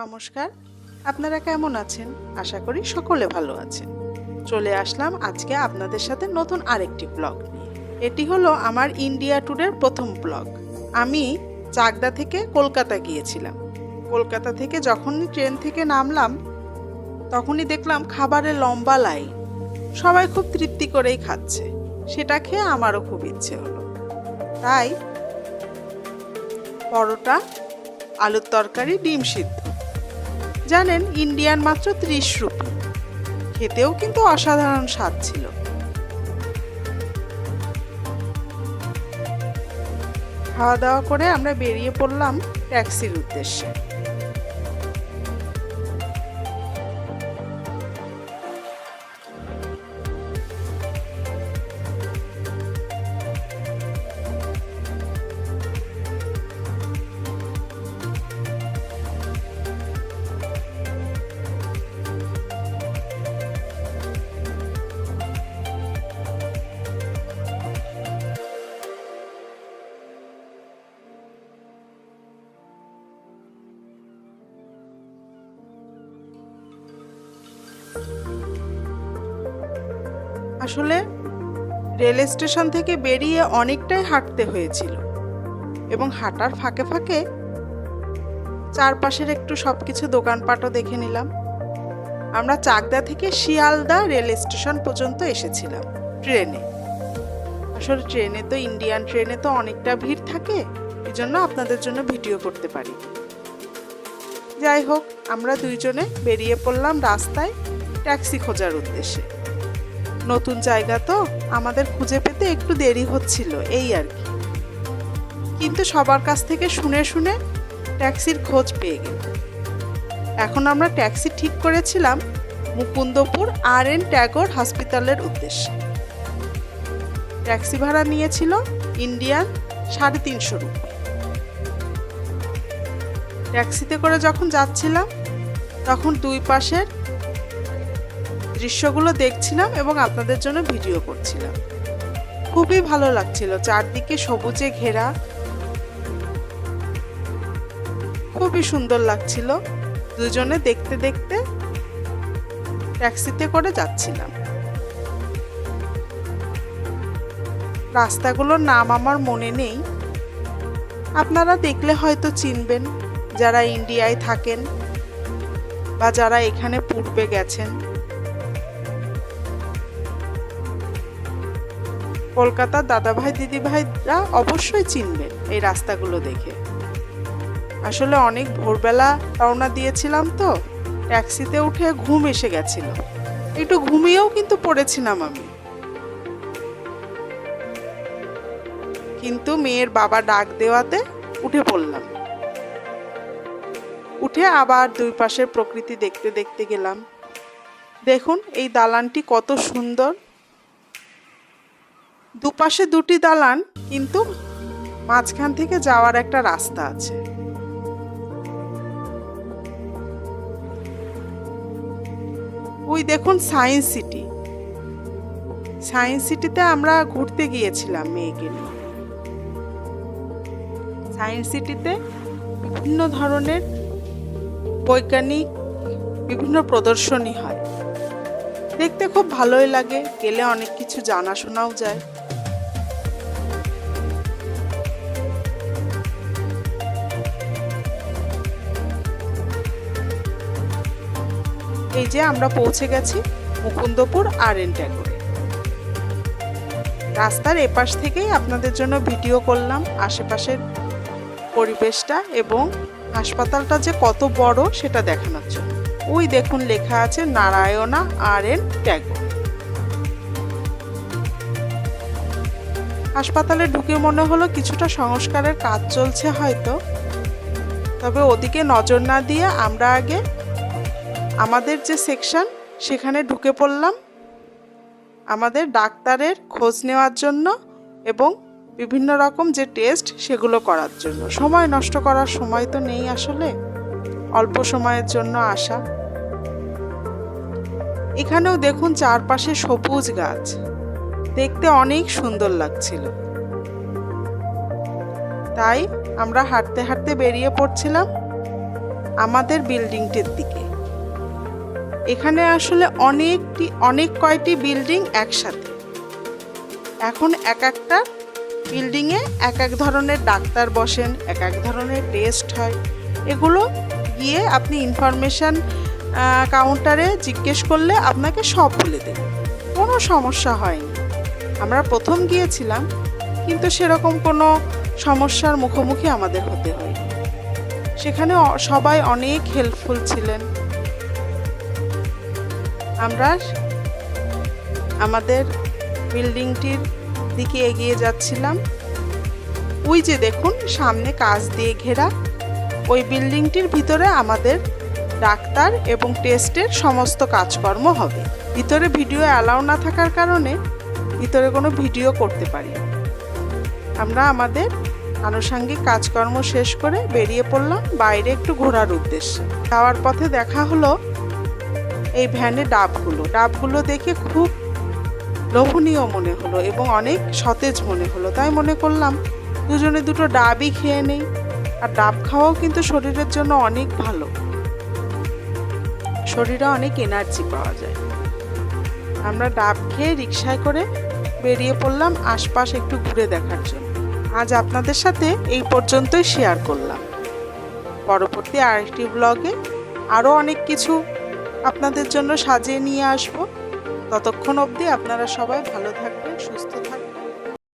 নমস্কার, আপনারা কেমন আছেন? আশা করি সকলে ভালো আছেন। চলে আসলাম আজকে আপনাদের সাথে নতুন আরেকটি ব্লগ নিয়ে। এটি হলো আমার ইন্ডিয়া ট্যুরের প্রথম ব্লগ। আমি চাকদা থেকে কলকাতা গিয়েছিলাম। কলকাতা থেকে যখনই ট্রেন থেকে নামলাম তখনই দেখলাম খাবারের লম্বা লাইন। সবাই খুব তৃপ্তি করেই খাচ্ছে। সেটা খেয়ে আমারও খুব ইচ্ছে হলো। তাই পরোটা, আলুর তরকারি, ডিম সিদ্ধ। জানেন, ইন্ডিয়ান মাত্র 30 রুপি। খেতেও কিন্তু অসাধারণ স্বাদ ছিল। খাওয়া দাওয়া করে আমরা বেরিয়ে পড়লাম ট্যাক্সির উদ্দেশ্যে। আসলে রেল স্টেশন থেকে বেরিয়ে অনেকটাই হাঁটতে হয়েছিল এবং হাঁটার ফাঁকে ফাঁকে চারপাশের একটু সবকিছু দোকানপাটও দেখে নিলাম। আমরা চাকদা থেকে শিয়ালদা রেল স্টেশন পর্যন্ত এসেছিলাম ট্রেনে। আসলে ট্রেনে তো ইন্ডিয়ান ট্রেনে তো অনেকটা ভিড় থাকে, এই জন্য আপনাদের জন্য ভিডিও করতে পারি। যাই হোক, আমরা দুইজনে বেরিয়ে পড়লাম রাস্তায় ট্যাক্সি খোঁজার উদ্দেশ্যে। নতুন জায়গা তো আমাদের খুঁজে পেতে একটু দেরি হচ্ছিল, এই আর কি। কিন্তু সবার কাছ থেকে শুনে শুনে ট্যাক্সির খোঁজ পেয়ে গেল। এখন আমরা ট্যাক্সি ঠিক করেছিলাম মুকুন্দপুর আর.এন. ট্যাগর হসপিটালের উদ্দেশ্যে। ট্যাক্সি ভাড়া নিয়েছিল ইন্ডিয়ান 350 রুপি। ট্যাক্সিতে করে যখন যাচ্ছিলাম তখন দুই পাশের দৃশ্যগুলো দেখছিলাম এবং আপনাদের জন্য ভিডিও করছিলাম। খুবই ভালো লাগছিল, চারদিকে সবুজে ঘেরা, খুবই সুন্দর লাগছিল। দুজনে দেখতে দেখতে ট্যাক্সিতে করে যাচ্ছিলাম। রাস্তাগুলোর নাম আমার মনে নেই, আপনারা দেখলে হয়তো চিনবেন যারা ইন্ডিয়ায় থাকেন বা যারা এখানে পূর্বে গেছেন। কলকাতার দাদাভাই দিদিভাইরা অবশ্যই চিনবেন এই রাস্তাগুলো দেখে। আসলে অনেক ভোরবেলা রওনা দিয়েছিলাম তো, ট্যাক্সিতে উঠে ঘুম এসে গেছিল। একটু ঘুমিয়েও কিন্তু পড়েছিলাম আমি, কিন্তু মেয়ের বাবা ডাক দেওয়াতে উঠে পড়লাম। উঠে আবার দুই পাশের প্রকৃতি দেখতে দেখতে গেলাম। দেখুন এই দালানটি কত সুন্দর। দুপাশে দুটি দালান, কিন্তু মাঝখান থেকে যাওয়ার একটা রাস্তা আছে। ওই দেখুন সায়েন্স সিটি। সায়েন্স সিটিতে আমরা ঘুরতে গিয়েছিলাম মেয়েকে নিয়ে। সায়েন্স সিটিতে বিভিন্ন ধরনের বৈজ্ঞানিক বিভিন্ন প্রদর্শনী হয়, দেখতে খুব ভালোই লাগে। গেলে অনেক কিছু জানাশোনাও যায়। এই যে আমরা পৌঁছে গেছি মুকুন্দপুর আর.এন. ট্যাগরে। রাস্তার এপাশ থেকেই আপনাদের জন্য ভিডিও করলাম আশেপাশের পরিবেশটা এবং হাসপাতালটা যে কত বড় সেটা দেখানোর জন্য। ওই দেখুন লেখা আছে নারায়ণা আর.এন. ট্যাগর। হাসপাতালে ঢুকে মনে হলো কিছুটা সংস্কারের কাজ চলছে হয়তো, তবে ওদিকে নজর না দিয়ে আমরা আগে আমাদের যে সেকশন সেখানে ঢুকে পড়লাম আমাদের ডাক্তারের খোঁজ নেওয়ার জন্য এবং বিভিন্ন রকম যে টেস্ট সেগুলো করার জন্য। সময় নষ্ট করার সময় তো নেই, আসলে অল্প সময়ের জন্য আসা। এখানেও দেখুন চারপাশে সবুজ গাছ, দেখতে অনেক সুন্দর লাগছিল। তাই আমরা হাঁটতে হাঁটতে বেরিয়ে পড়ছিলাম আমাদের বিল্ডিংটির দিকে। এখানে আসলে অনেক কয়টি বিল্ডিং একসাথে। এখন এক একটা বিল্ডিংয়ে এক এক ধরনের ডাক্তার বসেন, এক এক ধরনের টেস্ট হয়। এগুলো গিয়ে আপনি ইনফরমেশন কাউন্টারে জিজ্ঞেস করলে আপনাকে সব বলে দেবে, কোনো সমস্যা হয়নি। আমরা প্রথম গিয়েছিলাম, কিন্তু সেরকম কোনো সমস্যার মুখোমুখি আমাদের হতে হয়নি। সেখানে সবাই অনেক হেল্পফুল ছিলেন। আমরা আমাদের বিল্ডিংটির দিকে এগিয়ে যাচ্ছিলাম। ওই যে দেখুন সামনে কাঁচ দিয়ে ঘেরা, ওই বিল্ডিংটির ভিতরে আমাদের ডাক্তার এবং টেস্টের সমস্ত কাজকর্ম হবে। ভিতরে ভিডিও অ্যালাউ না থাকার কারণে ভিতরে কোনো ভিডিও করতে পারি না। আমরা আমাদের আনুষঙ্গিক কাজকর্ম শেষ করে বেরিয়ে পড়লাম বাইরে একটু ঘোরার উদ্দেশ্যে। যাওয়ার পথে দেখা হলো এই ভ্যানে ডাবগুলো দেখে খুব লোভনীয় মনে হলো এবং অনেক সতেজ মনে হলো। তাই মনে করলাম দুজনে দুটো ডাবই খেয়ে নেই। আর ডাব খাওয়াও কিন্তু শরীরের জন্য অনেক ভালো, শরীরে অনেক এনার্জি পাওয়া যায়। আমরা ডাব খেয়ে রিকশায় করে বেরিয়ে পড়লাম আশপাশ একটু ঘুরে দেখার জন্য। আজ আপনাদের সাথে এই পর্যন্তই শেয়ার করলাম। পরবর্তী আরেকটি ব্লগে আরও অনেক কিছু আপনাদের জন্য সাজিয়ে নিয়ে আসব। ততক্ষণ অবধি আপনারা সবাই ভালো থাকবেন, সুস্থ থাকবেন।